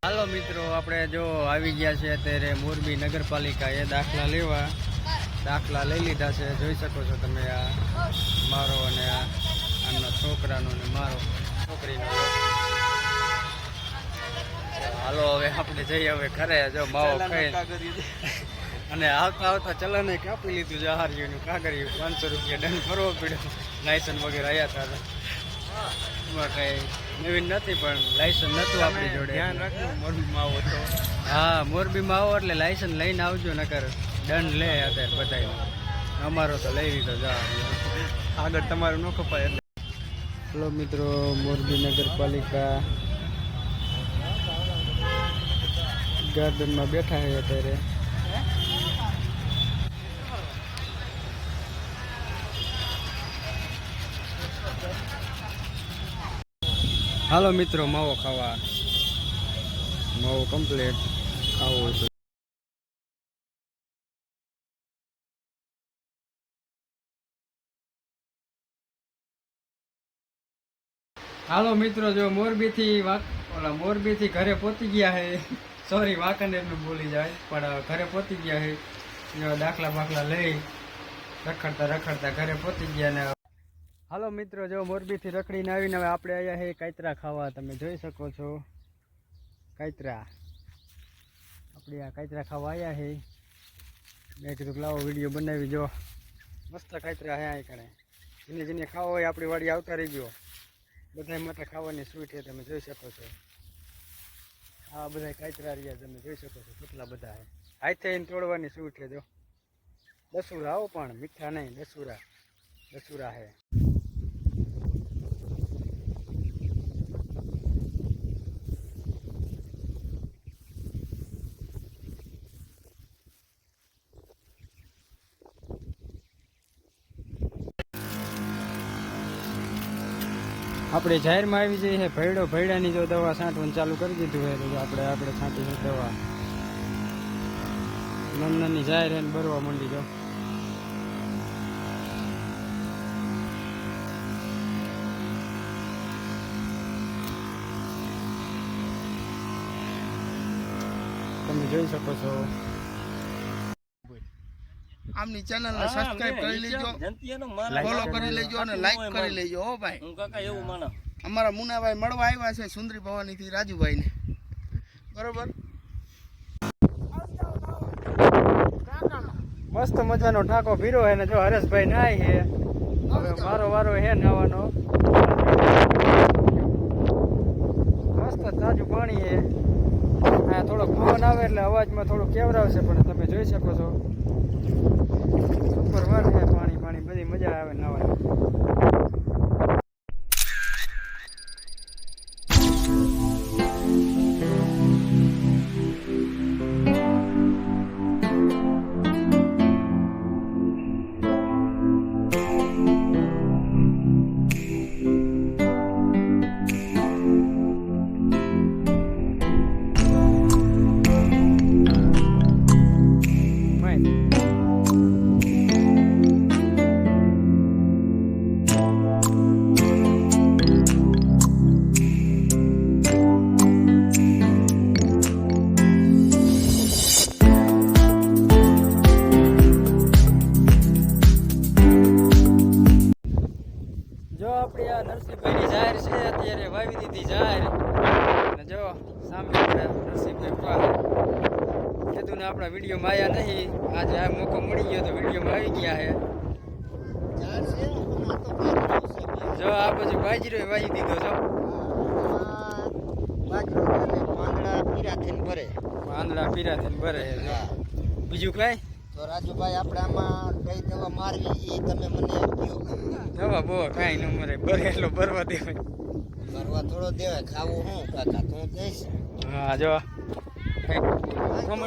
હાલો મિત્રો, આપણે જો આવી ગયા છે અત્યારે મોરબી નગરપાલિકા એ દાખલા લેવા. દાખલા લઈ લીધા છે, જોઈ શકો છો તમે. આ મારો અને આમના છોકરાનો ને મારો છોકરીનો. હાલો હવે આપણે જઈએ હવે ઘરે. જો માવો ખાઈ અને આવતા આવતા ચલણે કાપી લીધું જહારીઓનું કાગળિયું. 500 રૂપિયા દંડ ભરવો પડ્યો. લાયસન્સ વગેરે આવ્યા હતા. એમાં કઈ નવીન નથી, પણ લાયસન્સ નતું આપણી જોડે. ધ્યાન રાખવું મોરબીમાં આવો તો. હા, મોરબીમાં આવો એટલે લાયસન્સ લઈને આવજો, નકર દંડ લે અત્યારે બધાય. અમારો તો લઈ લીધો જા, આગળ તમારું ન કપાય એટલે. હલો મિત્રો, મોરબી નગરપાલિકા ગાર્ડનમાં બેઠા છે અત્યારે. હાલો મિત્રો, માવો ખાવા. માવો કમ્પ્લીટ ખાવો હોય તો. હાલો મિત્રો, જો મોરબીથી ઘરે પહોંચી ગયા છે. સોરી, વાંકાનેરનું બોલી જાય, પણ ઘરે પહોંચી ગયા છે. જો દાખલા બાખલા લઈ રખડતા ઘરે પહોંચી ગયા ને. હાલો મિત્રો, જો મોરબીથી રખડીને આવીને હવે આપણે આવ્યા છે કાયતરા ખાવા. તમે જોઈ શકો છો કાયતરા. આપણે આ કાયતરા ખાવા આવ્યા છે. મેં કીધું લાવો વિડીયો બનાવી. જો મસ્ત કાયતરા છે અહીં કણે. જેને ખાવા હોય આપણી વાડી આવતા રહી ગયો. બધા માટે ખાવાની સ્વીટ છે, તમે જોઈ શકો છો. આ બધા કાયતરા રહ્યા તમે જોઈ શકો છો કેટલા બધા છે. હાથે તોડવાની સ્વીટ છે. જો દસુરા આવો, પણ મીઠા નહીં, દસુરા છે. આપણે જાહેરમાં આવી જઈએ. ભૈડાની જો દવા છાંટવાનું ચાલુ કરી દીધું હોય તો આપણે છાંટીને દવા નાની જાહેર એને ભરવા માંડી. જો તમે જોઈ શકો છો. આમની ચેનલ ને સબસ્ક્રાઇબ કરી લેજો, ફોલો કરી લેજો અને લાઈક કરી લેજો. હો ભાઈ, હું કાકા એવું માનો. અમારા મુનાભાઈ મળવા આવ્યા છે સુંદરી ભવાની થી રાજુભાઈ ને, બરોબર. મસ્ત મજાનો ટાંકો ભીરો હે ને. જો હરેશભાઈ નાય છે. હવે મારો વારો હે નાવાનો. મસ્ત તાજું પાણી છે. આ થોડોક પવન આવે એટલે અવાજમાં થોડું કેવરાવશે, પણ તમે જોઈ શકો છો ઉપર વર છે. પાણી બધી મજા આવે નાવાની. આપણી આ નરસિંહભાઈની જાહેર છે, અત્યારે વાવી દીધી જાહેર. અને જો સામે આપણે નરસિંહભાઈ પાસે કીધું ને આપણા વિડીયોમાં આવ્યા નહીં. આજે આ મોકો મળી ગયો તો વિડીયોમાં આવી ગયા છે. જો આ પછી બાજરો વાવી દીધો. જો પાંદડા પીરા થઈને ભરે. બીજું કઈ તો રાજુભાઈ, આપણે આમાં કઈ દવા મારવી એ તમે મને કહો. દવા બહુ કાંઈ ન મરે, ભરે એટલો ભરવા દેવાય. ભરવા થોડો દેવાય. ખાવું હું કાકા તું કહીશ. હા, જો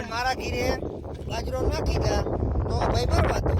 મારા ઘીરે બાજરો નાખી દે તો ભાઈ ભરવા દો.